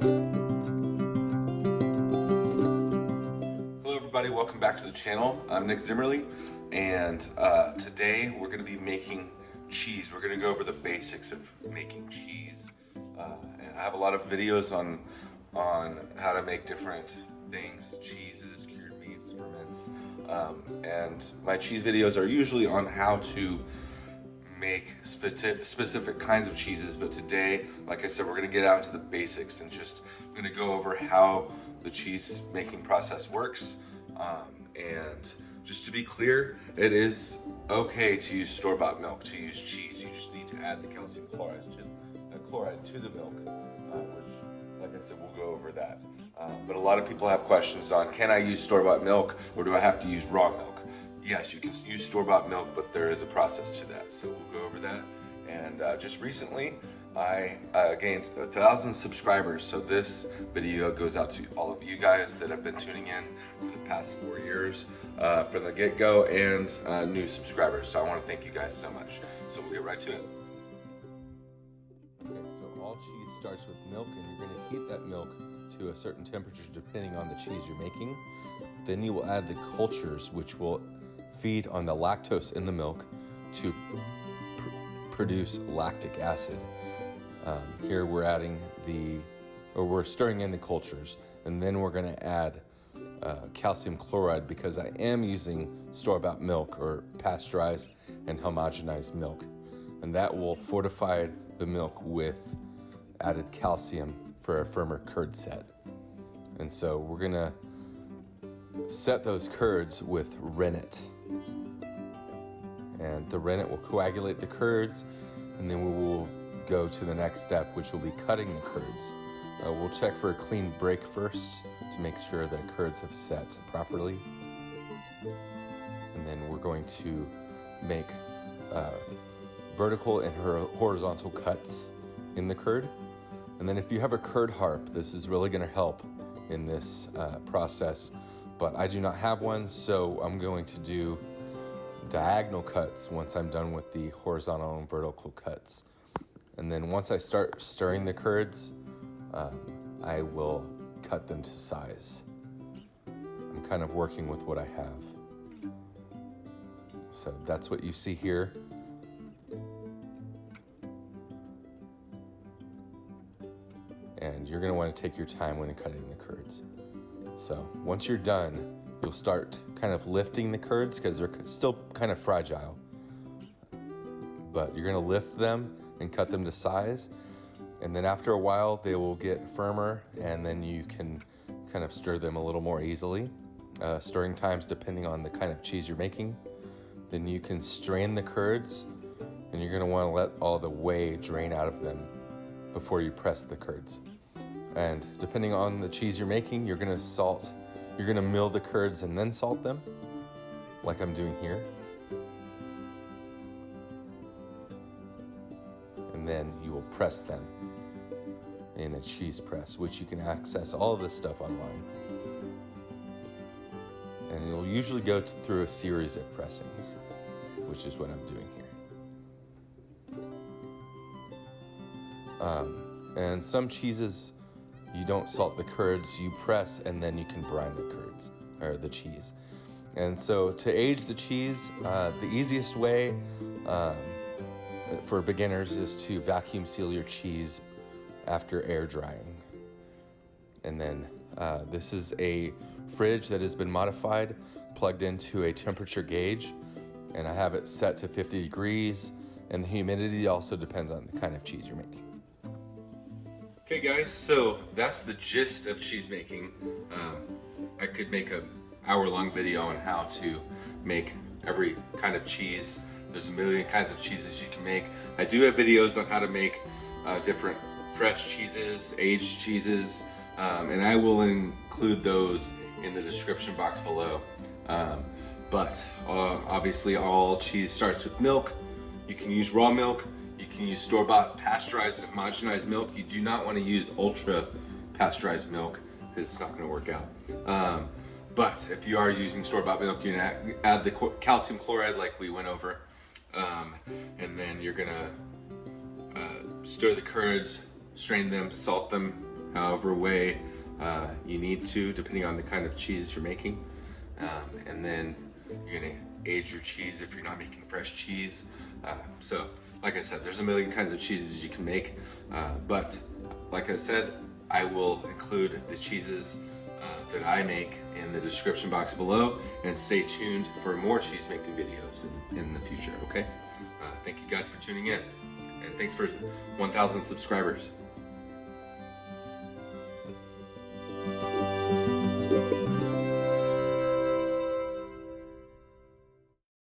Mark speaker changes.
Speaker 1: Hello everybody, welcome back to the channel. I'm Nick Zimmerly, and today we're going to be making cheese. We're going to go over the basics of making cheese. And I have a lot of videos on how to make different things, cheeses, cured meats, ferments, and my cheese videos are usually on how to make specific kinds of cheeses, but today, like I said, we're going to get out to the basics and just I'm going to go over how the cheese making process works. And just to be clear, it is okay to use store-bought milk to use cheese. You just need to add the calcium chloride to the milk, which, like I said, we'll go over that. But a lot of people have questions on, can I use store-bought milk or do I have to use raw milk? Yes, you can use store-bought milk, but there is a process to that, so we'll go over that. And just recently, I gained 1,000 subscribers, so this video goes out to all of you guys that have been tuning in for the past 4 years from the get-go, and new subscribers. So I want to thank you guys so much. So we'll get right to it.
Speaker 2: Okay, so all cheese starts with milk, and you're going to heat that milk to a certain temperature depending on the cheese you're making. Then you will add the cultures, which will feed on the lactose in the milk to produce lactic acid. Here we're adding we're stirring in the cultures, and then we're going to add calcium chloride because I am using store-bought milk or pasteurized and homogenized milk, and that will fortify the milk with added calcium for a firmer curd set. And so we're going to set those curds with rennet. And the rennet will coagulate the curds, and then we will go to the next step, which will be cutting the curds. We'll check for a clean break first to make sure that curds have set properly. And then we're going to make vertical and horizontal cuts in the curd. And then if you have a curd harp, this is really going to help in this process, but I do not have one, so I'm going to do diagonal cuts once I'm done with the horizontal and vertical cuts. And then once I start stirring the curds, I will cut them to size. I'm kind of working with what I have. So that's what you see here. And you're going to want to take your time when cutting the curds. So once you're done, you'll start kind of lifting the curds because they're still kind of fragile. But you're going to lift them and cut them to size. And then after a while, they will get firmer, and then you can kind of stir them a little more easily. Stirring times depending on the kind of cheese you're making. Then you can strain the curds, and you're going to want to let all the whey drain out of them before you press the curds. And depending on the cheese you're making, you're going to mill the curds and then salt them, like I'm doing here. And then you will press them in a cheese press, which you can access all of this stuff online. And you'll usually go through a series of pressings, which is what I'm doing here. And some cheeses, you don't salt the curds, you press, and then you can brine the curds, or the cheese. And so to age the cheese, the easiest way for beginners is to vacuum seal your cheese after air drying. And then this is a fridge that has been modified, plugged into a temperature gauge, and I have it set to 50 degrees, and the humidity also depends on the kind of cheese you're making.
Speaker 1: Okay guys, so that's the gist of cheese making. I could make an hour-long video on how to make every kind of cheese. There's a million kinds of cheeses you can make. I do have videos on how to make different fresh cheeses, aged cheeses, and I will include those in the description box below. But obviously all cheese starts with milk. You can use raw milk. You can use store-bought pasteurized and homogenized milk. You do not want to use ultra pasteurized milk because it's not going to work out. But if you are using store-bought milk, you can add the calcium chloride like we went over. And then you're going to stir the curds, strain them, salt them,
Speaker 2: however way you need to, depending on the kind of cheese you're making. And then you're gonna age your cheese if you're not making fresh cheese. So like I said, there's a million kinds of cheeses you can make, but like I said, I will include the cheeses that I make in the description box below, and stay tuned for more cheese making videos in the future, okay? Thank you guys for tuning in, and thanks for 1,000 subscribers.